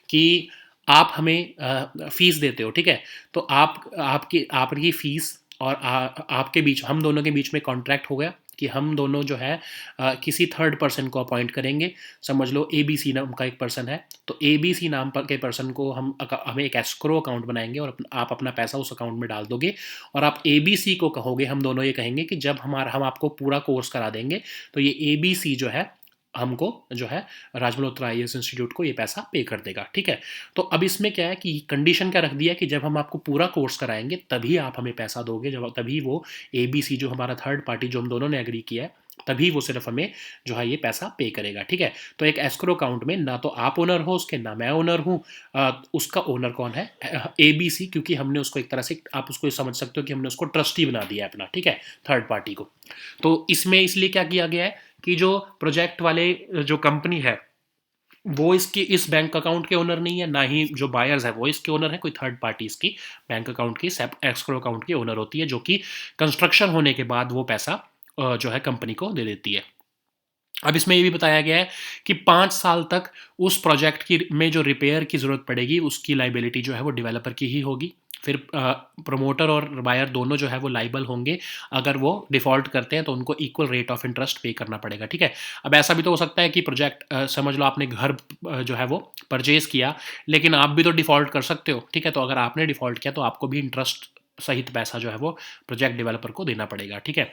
कि आप हमें फ़ीस देते हो, ठीक है। तो आपकी फ़ीस और आपके बीच, हम दोनों के बीच में कॉन्ट्रैक्ट हो गया कि हम दोनों जो है किसी थर्ड पर्सन को अपॉइंट करेंगे। समझ लो ABC नाम का एक पर्सन है, तो ABC नाम के पर्सन को हमें एक एस्क्रो अकाउंट बनाएंगे और आप अपना पैसा उस अकाउंट में डाल दोगे, और आप ABC को कहोगे, हम दोनों ये कहेंगे कि जब हम आपको पूरा कोर्स करा देंगे तो ये ABC जो है हमको जो है राज मल्होत्रा IAS इंस्टीट्यूट को ये पैसा पे कर देगा, ठीक है। तो अब इसमें क्या है कि कंडीशन क्या रख दिया है कि जब हम आपको पूरा कोर्स कराएंगे तभी आप हमें पैसा दोगे, जब तभी वो ABC जो हमारा थर्ड पार्टी जो हम दोनों ने एग्री किया है, तभी वो सिर्फ हमें जो है ये पैसा पे करेगा, ठीक है। तो एक एस्क्रो अकाउंट में ना तो आप ओनर हो उसके, ना मैं ओनर हूँ, उसका ओनर कौन है? ABC, क्योंकि हमने उसको एक तरह से, आप उसको समझ सकते हो कि हमने उसको ट्रस्टी बना दिया है अपना, ठीक है, थर्ड पार्टी को। तो इसमें इसलिए क्या किया गया है कि जो प्रोजेक्ट वाले जो कंपनी है वो इसकी इस बैंक अकाउंट के ओनर नहीं है, ना ही जो बायर्स है वो इसके ओनर है, कोई थर्ड पार्टी इसकी बैंक अकाउंट की एस्क्रो अकाउंट की ओनर होती है, जो कि कंस्ट्रक्शन होने के बाद वो पैसा जो है कंपनी को दे देती है। अब इसमें ये भी बताया गया है कि 5 साल तक उस प्रोजेक्ट की में जो रिपेयर की ज़रूरत पड़ेगी उसकी लाइबिलिटी जो है वो डेवलपर की ही होगी। फिर प्रमोटर और बायर दोनों जो है वो लाइबल होंगे, अगर वो डिफ़ॉल्ट करते हैं तो उनको इक्वल रेट ऑफ इंटरेस्ट पे करना पड़ेगा, ठीक है। अब ऐसा भी तो हो सकता है कि प्रोजेक्ट समझ लो आपने घर जो है वो परचेज़ किया, लेकिन आप भी तो डिफ़ॉल्ट कर सकते हो, ठीक है। तो अगर आपने डिफ़ॉल्ट किया तो आपको भी इंटरेस्ट सहित पैसा जो है वो प्रोजेक्ट डेवलपर को देना पड़ेगा, ठीक है।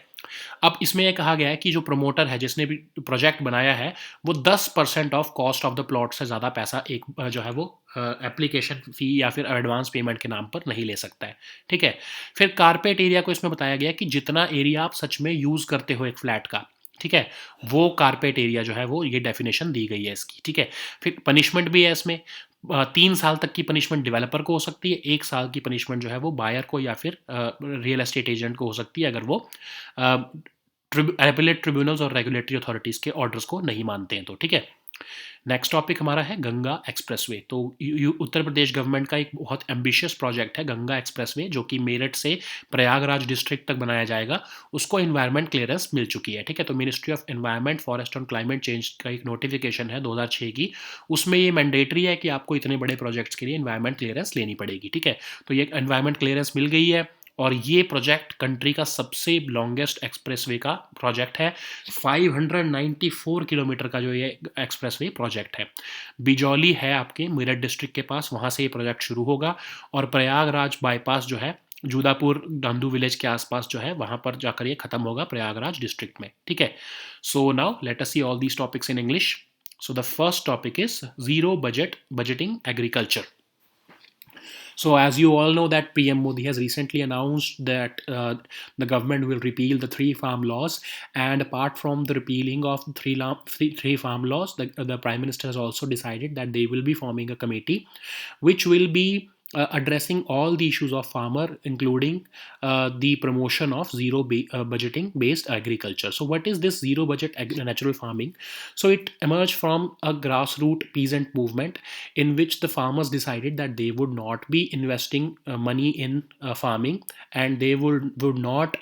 अब इसमें यह कहा गया है कि जो प्रमोटर है जिसने भी प्रोजेक्ट बनाया है वो 10% of cost of the plot से ज़्यादा पैसा एक जो है वो एप्लीकेशन फ़ी या फिर एडवांस पेमेंट के नाम पर नहीं ले सकता है, ठीक है। फिर कारपेट एरिया को इसमें बताया गया कि जितना एरिया आप सच में यूज़ करते हो एक फ्लैट का, ठीक है, वो कारपेट एरिया जो है वो ये डेफिनेशन दी गई है इसकी, ठीक है। फिर पनिशमेंट भी है इसमें, 3 साल तक की पनिशमेंट डेवलपर को हो सकती है, 1 साल की पनिशमेंट जो है वो बायर को या फिर रियल एस्टेट एजेंट को हो सकती है, अगर वो एपेलेट ट्रिब्यूनल्स और रेगुलेटरी अथॉरिटीज़ के ऑर्डर्स को नहीं मानते हैं तो, ठीक है। नेक्स्ट टॉपिक हमारा है गंगा एक्सप्रेसवे। तो उत्तर प्रदेश गवर्नमेंट का एक बहुत एम्बिशियस प्रोजेक्ट है गंगा एक्सप्रेसवे, जो कि मेरठ से प्रयागराज डिस्ट्रिक्ट तक बनाया जाएगा। उसको इन्वायरमेंट क्लियरेंस मिल चुकी है, ठीक है। तो ministry of environment, forest and climate change का एक नोटिफिकेशन है 2006 की, उसमें ये मैंडेटरी है कि आपको इतने बड़े प्रोजेक्ट्स के लिए इन्वायरमेंट क्लियरेंस लेनी पड़ेगी, ठीक है। तो ये इन्वायरमेंट क्लियरेंस मिल गई है और ये प्रोजेक्ट कंट्री का सबसे लॉन्गेस्ट एक्सप्रेसवे का प्रोजेक्ट है। 594 किलोमीटर का जो ये एक्सप्रेसवे प्रोजेक्ट है। बिजौली है आपके मेरठ डिस्ट्रिक्ट के पास, वहाँ से ये प्रोजेक्ट शुरू होगा और प्रयागराज बाईपास जो है जूदापुर गांधू विलेज के आसपास जो है वहाँ पर जाकर ये खत्म होगा प्रयागराज डिस्ट्रिक्ट में, ठीक है। So now let us see all these topics in English. So the first topic is zero budgeting agriculture. So, as you all know, that PM Modi has recently announced that the government will repeal the three farm laws, and apart from the repealing of three farm laws, the Prime Minister has also decided that they will be forming a committee, which will be addressing all the issues of farmer, including the promotion of budgeting based agriculture. So, what is this zero budget natural farming? So, it emerged from a grassroots peasant movement in which the farmers decided that they would not be investing money in farming, and they would not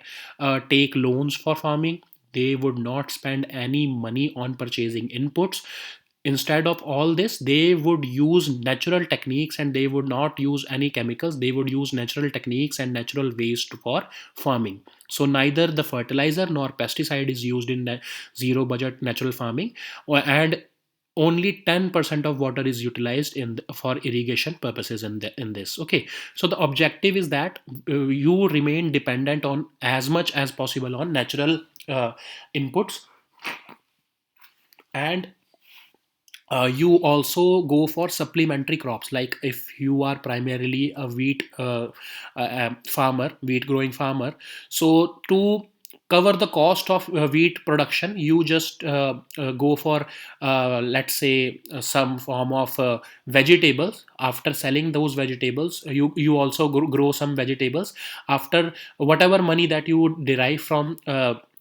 take loans for farming. They would not spend any money on purchasing inputs. Instead of all this, they would use natural techniques, and they would not use any chemicals. They would use natural techniques and natural waste for farming. So neither the fertilizer nor pesticide is used in the zero budget natural farming, and only 10% of water is utilized for irrigation purposes in this. Okay, so the objective is that you remain dependent on as much as possible on natural inputs, and you also go for supplementary crops. Like if you are primarily a wheat growing farmer, so to cover the cost of wheat production, you just go for let's say some form of vegetables. After selling those vegetables, you also grow some vegetables. After whatever money that you would derive from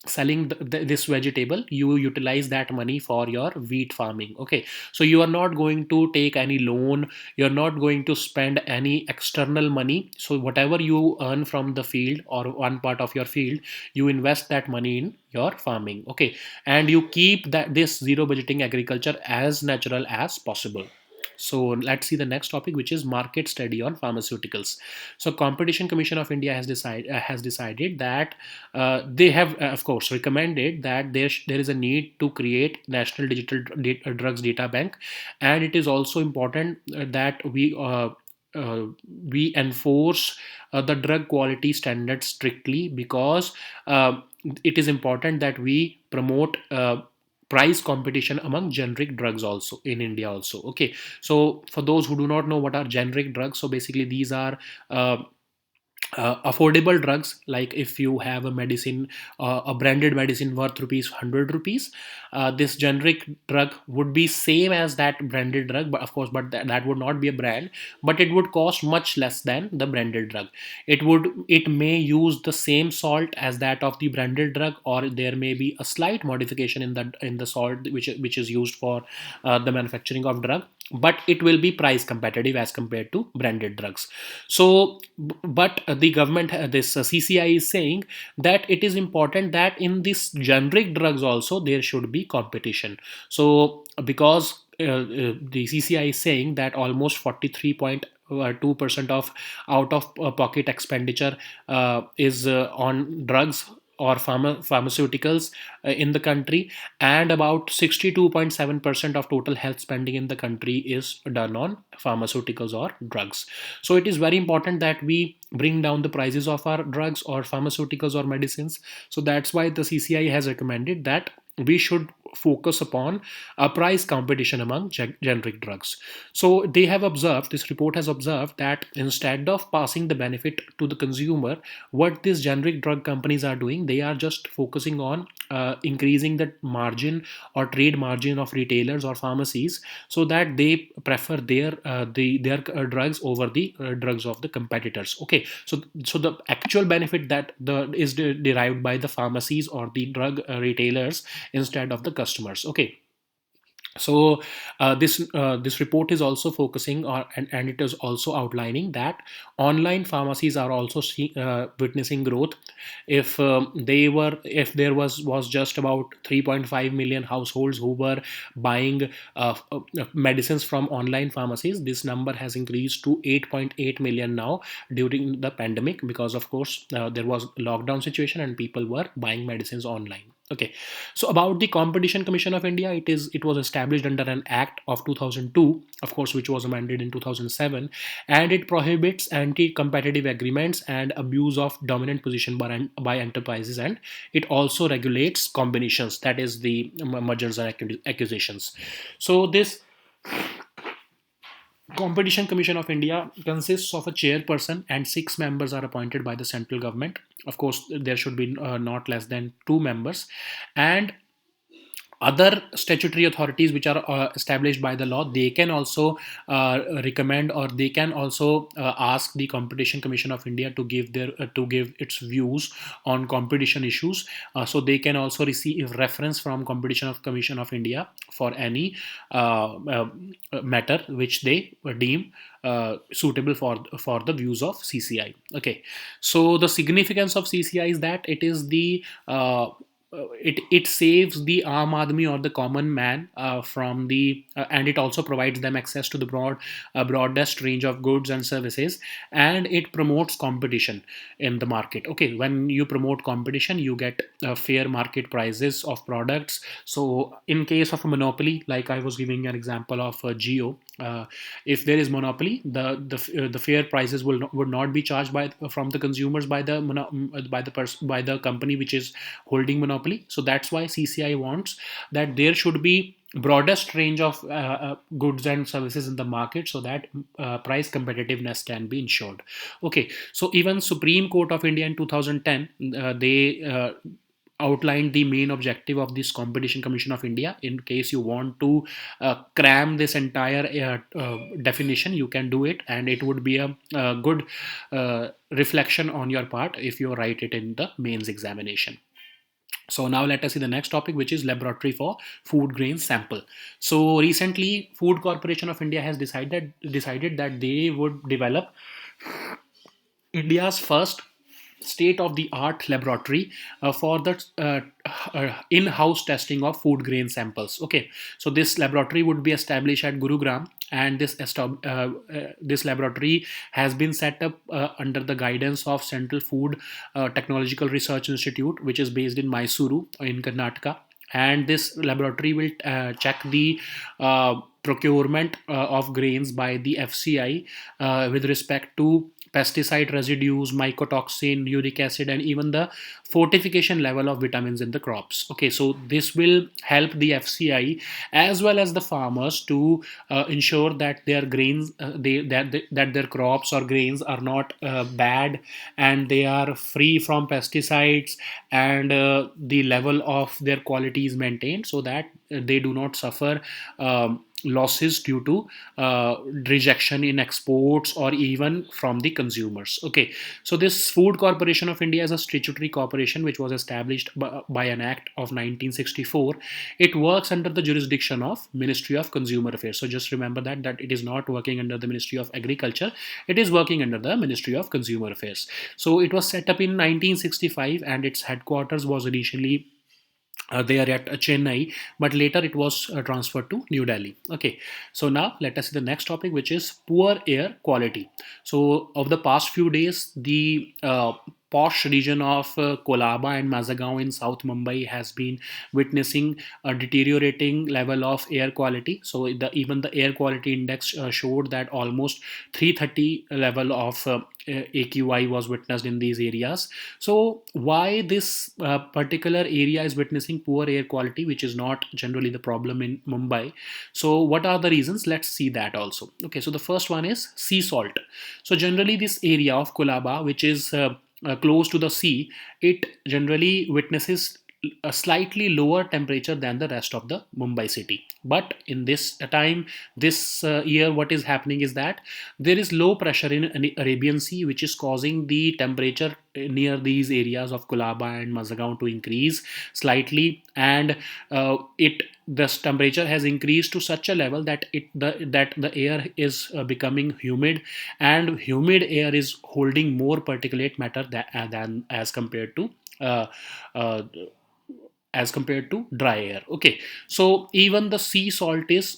selling this vegetable, you utilize that money for your wheat farming. Okay, so you are not going to take any loan, you're not going to spend any external money. So whatever you earn from the field or one part of your field, you invest that money in your farming. Okay, and you keep this zero budgeting agriculture as natural as possible. So let's see the next topic, which is market study on pharmaceuticals. So Competition Commission of India has decided that they have of course recommended that there is a need to create national digital drugs data bank, and it is also important that we enforce the drug quality standards strictly, because it is important that we promote price competition among generic drugs also in India also. Okay, so for those who do not know what are generic drugs, so basically these are uh, affordable drugs. Like if you have a medicine, a branded medicine worth rupees 100 rupees, this generic drug would be same as that branded drug, but of course, but that would not be a brand, but it would cost much less than the branded drug. It may use the same salt as that of the branded drug, or there may be a slight modification in the salt which is used for the manufacturing of drug, but it will be price competitive as compared to branded drugs. So but the government, this CCI is saying that it is important that in this generic drugs also there should be competition. So because the CCI is saying that almost 43.2% of out of pocket expenditure is on drugs or pharmaceuticals in the country, and about 62.7% of total health spending in the country is done on pharmaceuticals or drugs. So it is very important that we bring down the prices of our drugs or pharmaceuticals or medicines. So that's why the CCI has recommended that we should focus upon a price competition among generic drugs. So they have observed, this report has observed, that instead of passing the benefit to the consumer, what these generic drug companies are doing, they are just focusing on increasing the margin or trade margin of retailers or pharmacies, so that they prefer their drugs over the drugs of the competitors. Okay, so the actual benefit that the is derived by the pharmacies or the drug retailers instead of the customers. Okay, so this report is also focusing on, and it is also outlining that online pharmacies are also witnessing growth. If there was just about 3.5 million households who were buying medicines from online pharmacies, this number has increased to 8.8 million now during the pandemic, because of course there was lockdown situation and people were buying medicines online. Okay, so about the Competition Commission of India, it was established under an act of 2002, of course, which was amended in 2007, and it prohibits anti-competitive agreements and abuse of dominant position by enterprises, and it also regulates combinations, that is the mergers and acquisitions. So this Competition Commission of India consists of a chairperson and 6 members are appointed by the central government. Of course, there should be not less than 2 members, and other statutory authorities which are established by the law, they can also recommend, or they can also ask the Competition Commission of India to give its views on competition issues. So they can also receive reference from Competition Commission of India for any matter which they deem suitable for the views of CCI. Okay, so the significance of CCI is that it is the it saves the Aam Aadmi or the common man from the and it also provides them access to the broadest range of goods and services, and it promotes competition in the market. Okay, when you promote competition, you get fair market prices of products. So in case of a monopoly, like I was giving an example of Geo, if there is monopoly, the fair prices would not be charged by from the consumers by the company which is holding monopoly. So that's why CCI wants that there should be broadest range of goods and services in the market, so that price competitiveness can be ensured. Okay, so even Supreme Court of India in 2010, they outlined the main objective of this Competition Commission of India. In case you want to cram this entire definition, you can do it, and it would be a good reflection on your part if you write it in the mains examination. So now let us see the next topic, which is laboratory for food grain sample. So recently, Food Corporation of India has decided that they would develop India's first state of the art laboratory for the in house testing of food grain samples. Okay, so this laboratory would be established at Gurugram, and this laboratory has been set up under the guidance of Central Food Technological Research Institute, which is based in Mysuru in Karnataka. And this laboratory will check the procurement of grains by the FCI with respect to pesticide residues, mycotoxin, uric acid, and even the fortification level of vitamins in the crops. Okay, so this will help the FCI as well as the farmers to ensure that their grains, that their crops or grains are not bad, and they are free from pesticides, and the level of their quality is maintained, so that they do not suffer losses due to rejection in exports or even from the consumers. Okay, so this Food Corporation of India is a statutory corporation which was established by an act of 1964. It works under the jurisdiction of Ministry of Consumer Affairs. So just remember that it is not working under the Ministry of Agriculture, it is working under the Ministry of Consumer Affairs. So it was set up in 1965, and its headquarters was initially there at Chennai, but later it was transferred to New Delhi. Okay, so now let us see the next topic, which is poor air quality. So, of the past few days, the posh region of Kolaba and Mazagaon in South Mumbai has been witnessing a deteriorating level of air quality. So, even the air quality index showed that almost 330 level of AQI was witnessed in these areas. So, why this particular area is witnessing poor air quality, which is not generally the problem in Mumbai? So, what are the reasons? Let's see that also. Okay, so the first one is sea salt. So, generally, this area of Kolaba, which is close to the sea, it generally witnesses a slightly lower temperature than the rest of the Mumbai city. But in this time, this year, what is happening is that there is low pressure in Arabian Sea, which is causing the temperature near these areas of Kolaba and Mazagaon to increase slightly, and it this temperature has increased to such a level that the air is becoming humid, and humid air is holding more particulate matter than uh, uh, as compared to dry air. Okay, so even the sea salt is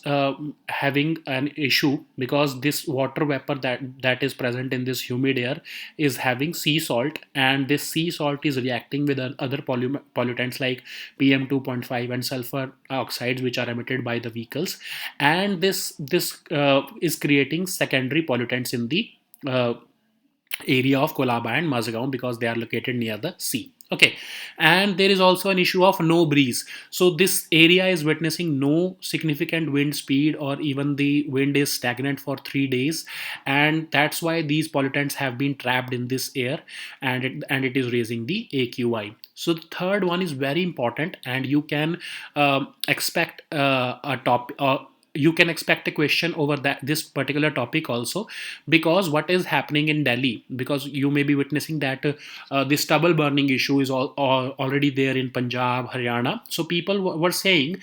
having an issue, because this water vapor that is present in this humid air is having sea salt, and this sea salt is reacting with other pollutants like PM 2.5 and sulfur oxides, which are emitted by the vehicles, and this is creating secondary pollutants in the uh, area of Kolaba and Mazagaon, because they are located near the sea. Okay, and there is also an issue of no breeze. So this area is witnessing no significant wind speed, or even the wind is stagnant for 3 days, and that's why these pollutants have been trapped in this air, and it is raising the AQI. So the third one is very important, and you can expect a top. You can expect a question over this particular topic also, because what is happening in Delhi, because you may be witnessing that the stubble burning issue is already there in Punjab, Haryana. So people were saying,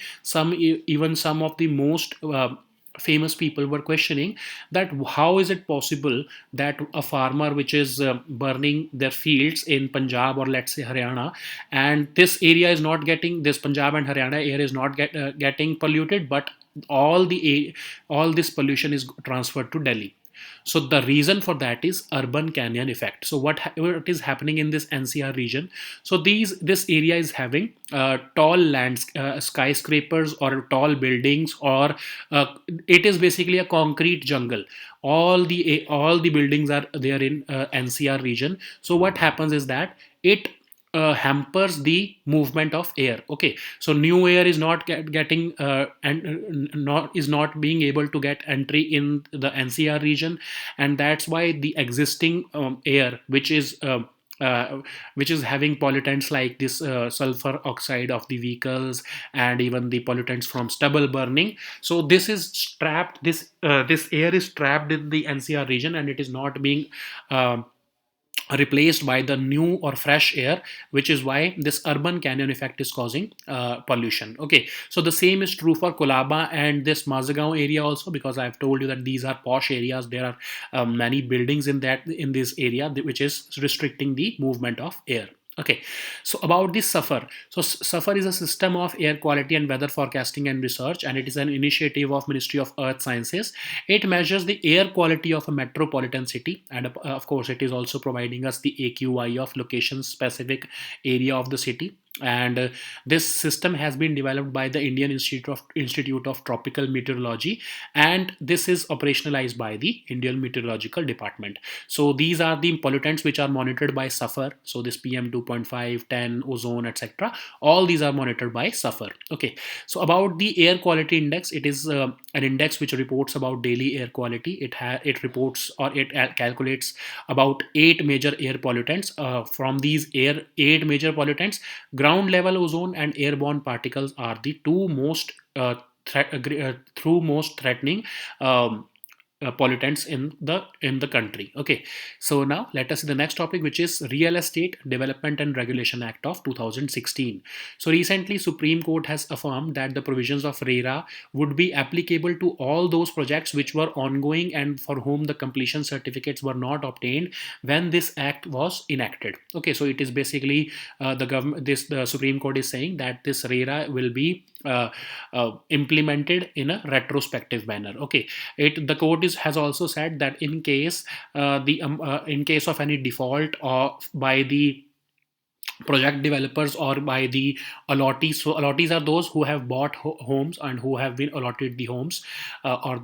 even some of the most famous people were questioning that how is it possible that a farmer which is burning their fields in Punjab, or let's say Haryana, and this area is not getting, this Punjab and Haryana air is not getting polluted, but all this pollution is transferred to Delhi. So the reason for that is urban canyon effect. So what is happening in this NCR region? So this area is having tall lands, skyscrapers or tall buildings, or it is basically a concrete jungle. All the buildings are there in NCR region. So what happens is that it hampers the movement of air. Okay, so new air is not getting and not is not being able to get entry in the NCR region, and that's why the existing air, which is having pollutants like this sulfur oxide of the vehicles, and even the pollutants from stubble burning. So this is trapped. This air is trapped in the NCR region, and it is not being replaced by the new or fresh air, which is why this urban canyon effect is causing pollution. Okay, so the same is true for Kolaba and this Mazagaon area also, because I've told you that these are posh areas. There are many buildings in this area, which is restricting the movement of air. Okay, so about this SAFAR. So SAFAR is a system of air quality and weather forecasting and research, and it is an initiative of Ministry of Earth Sciences. It measures the air quality of a metropolitan city, and of course, it is also providing us the AQI of location specific area of the city. and this system has been developed by the Indian Institute of Tropical Meteorology, and this is operationalized by the Indian Meteorological Department. So these are the pollutants which are monitored by SAFAR. So this PM 2.5, 10, ozone, etc. All these are monitored by SAFAR. Okay. So about the air quality index, it is an index which reports about daily air quality. It reports, or it calculates about eight major air pollutants. From these eight major pollutants, ground level ozone and airborne particles are the two most most threatening pollutants in the country. Okay, so now let us see the next topic, which is Real Estate Development and Regulation Act of 2016. So recently Supreme Court has affirmed that the provisions of RERA would be applicable to all those projects which were ongoing and for whom the completion certificates were not obtained when this act was enacted. Okay, so it is basically the Supreme Court is saying that this RERA will be implemented in a retrospective manner. Okay, the court has also said that in case of any default or by the project developers or by the allottees. So allottees are those who have bought homes and who have been allotted the homes, or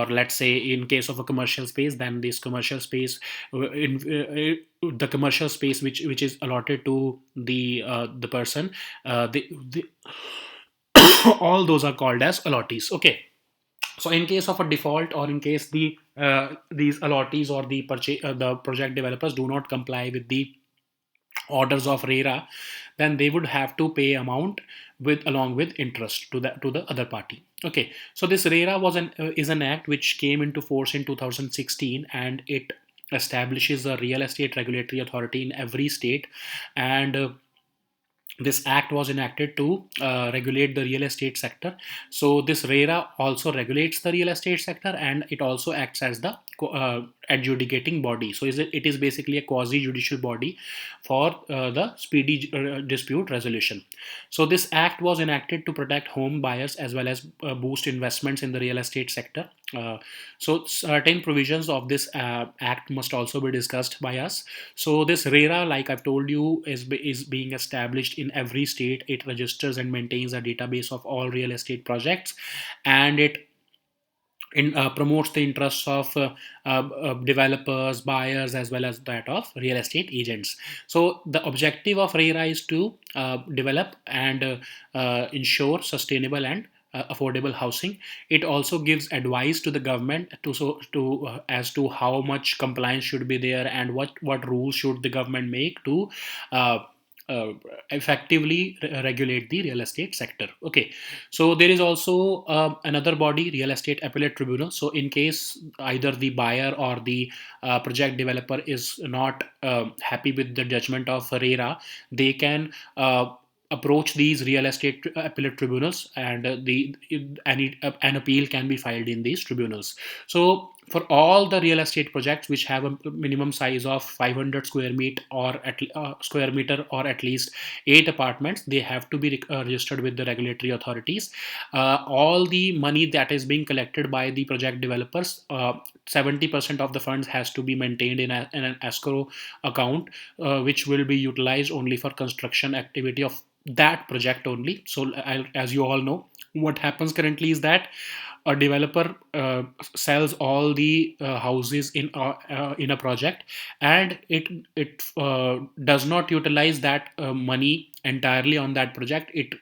let's say in case of a commercial space, then this commercial space the commercial space which is allotted to the person, the all those are called as allottees. Okay, so in case of a default, or in case these allottees or the project developers do not comply with the orders of RERA, then they would have to pay amount with along with interest to the other party. Okay, so this RERA is an act which came into force in 2016, and it establishes a real estate regulatory authority in every state, and this act was enacted to regulate the real estate sector. So this RERA also regulates the real estate sector, and it also acts as the adjudicating body. So it is basically a quasi judicial body for the speedy dispute resolution. So this act was enacted to protect home buyers as well as boost investments in the real estate sector. So certain provisions of this act must also be discussed by us. So this RERA, like I've told you, is being established in every state. It registers and maintains a database of all real estate projects, and it promotes the interests of developers, buyers, as well as that of real estate agents. So the objective of RERA is to develop and ensure sustainable and affordable housing. It also gives advice to the government as to how much compliance should be there, and what rules should the government make to uh, effectively regulate the real estate sector. Okay, so there is also another body, Real Estate Appellate Tribunal. So in case either the buyer or the project developer is not happy with the judgment of RERA, they can approach these real estate appellate tribunals, and an appeal can be filed in these tribunals. So for all the real estate projects which have a minimum size of 500 square meter, or at least 8 apartments, they have to be registered with the regulatory authorities. All the money that is being collected by the project developers, 70% of the funds has to be maintained in an escrow account, which will be utilized only for construction activity of that project only. So as you all know, what happens currently is that a developer sells all the houses in a project, and it does not utilize that money entirely on that project. It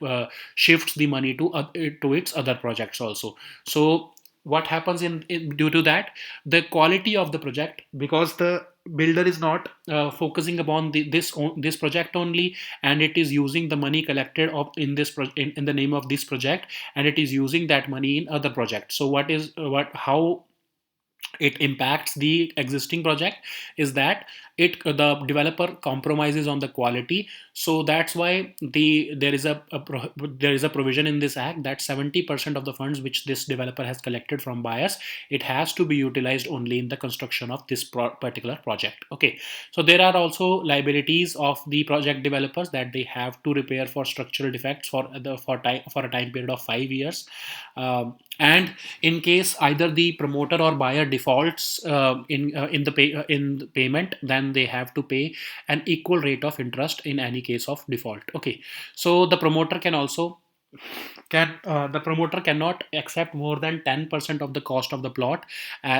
shifts the money to its other projects also. So what happens due to that, the quality of the project, because the builder is not focusing upon this project only, and it is using the money collected in the name of this project, and it is using that money in other projects. So how it impacts the existing project is that the developer compromises on the quality. So that's why there is a provision in this act that 70% of the funds which this developer has collected from buyers, it has to be utilized only in the construction of this particular project. Okay, so there are also liabilities of the project developers, that they have to repair for structural defects for a time period of 5 years. And in case either the promoter or buyer defaults in the payment, then they have to pay an equal rate of interest in any case of default. Okay, so the promoter cannot accept more than 10% of the cost of the plot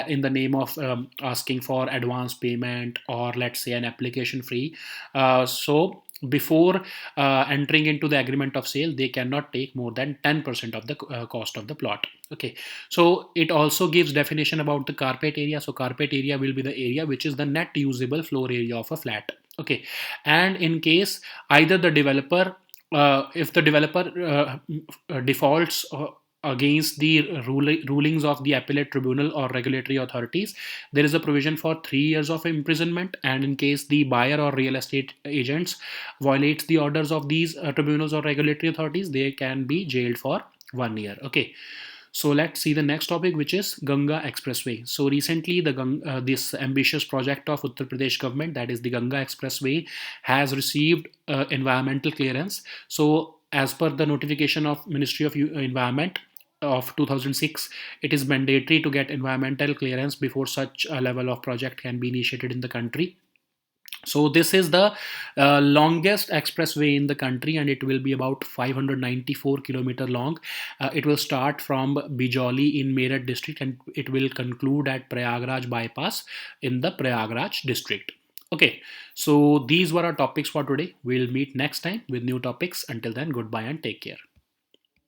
in the name of asking for advance payment, or let's say an application fee. So before entering into the agreement of sale, they cannot take more than 10% of the cost of the plot. Okay, so it also gives definition about the carpet area. So carpet area will be the area which is the net usable floor area of a flat. Okay, and in case either the developer if the developer defaults against the rulings of the appellate tribunal or regulatory authorities, there is a provision for 3 years of imprisonment. And in case the buyer or real estate agents violates the orders of these tribunals or regulatory authorities, they can be jailed for 1 year. Okay, so let's see the next topic, which is Ganga Expressway. So recently, this ambitious project of Uttar Pradesh government, that is the Ganga Expressway, has received environmental clearance. So as per the notification of Ministry of Environment of 2006, it is mandatory to get environmental clearance before such a level of project can be initiated in the country. So this is the longest expressway in the country, and it will be about 594-kilometer long. It will start from Bijoli in Meerut district, and it will conclude at Prayagraj bypass in the Prayagraj district. Okay, so these were our topics for today. We'll meet next time with new topics. Until then, goodbye and take care.